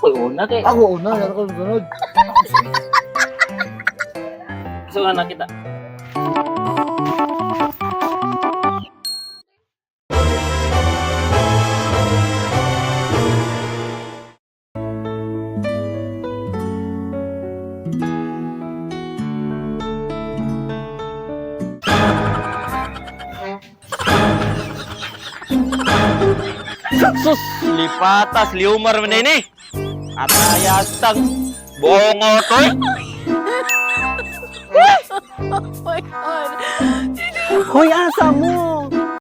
Una kay. Ako una, yan ako sunod. So na kita. Sus, lipatas, liumar man ini. At ayastang buong otoy. Oh my God. Hoy, asa mo?